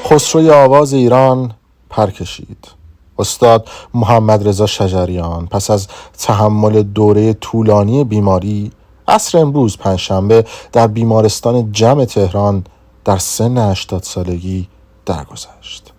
خسروی آواز ایران پر کشید. استاد محمد رضا شجریان پس از تحمل دوره طولانی بیماری عصر امروز پنجشنبه در بیمارستان جم تهران در سن 80 سالگی درگذشت.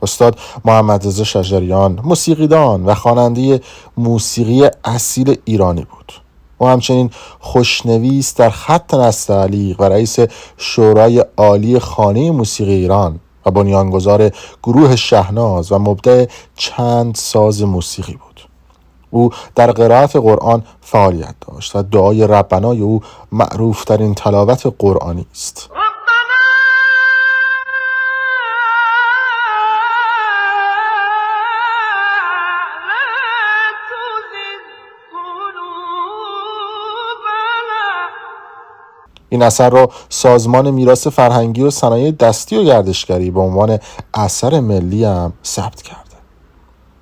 استاد محمد رضا شجریان موسیقیدان و خواننده موسیقی اصیل ایرانی بود. او همچنین خوشنویس در خط نستعلیق و رئیس شورای عالی خانه موسیقی ایران و بنیانگذار گروه شهناز و مبدع چند ساز موسیقی بود. او در قرائت قرآن فعالیت داشت و دعای ربنای او معروفترین تلاوت قرآنی است. این اثر را سازمان میراث فرهنگی و صنایع دستی و گردشگری به عنوان اثر ملی هم ثبت کرده.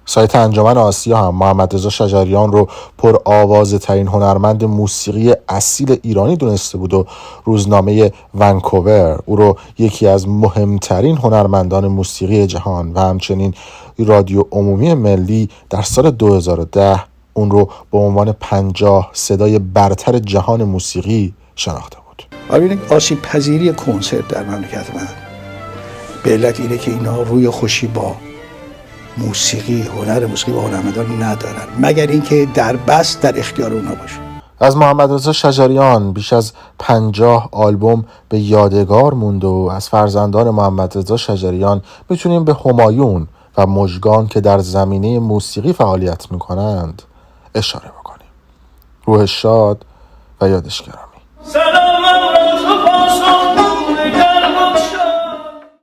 سایت انجمن آسیا هم محمد رضا شجریان رو پر آوازه ترین هنرمند موسیقی اصیل ایرانی دونسته بود و روزنامه ونکوور او رو یکی از مهمترین هنرمندان موسیقی جهان و همچنین رادیو عمومی ملی در سال 2010 اون رو به عنوان 50 صدای برتر جهان موسیقی شناخته بود. ببینید آسیب پذیری کنسرت در مملکت من به علت اینه که اینا روی خوشی با موسیقی، هنر موسیقی و هنرمندان ندارن، مگر اینکه در بس در اختیار اونا باشه. از محمد رضا شجریان بیش از 50 آلبوم به یادگار موند و از فرزندان محمد رضا شجریان میتونیم به همایون و مژگان که در زمینه موسیقی فعالیت میکنند اشاره بکنیم. روح شاد و یادش گرامی.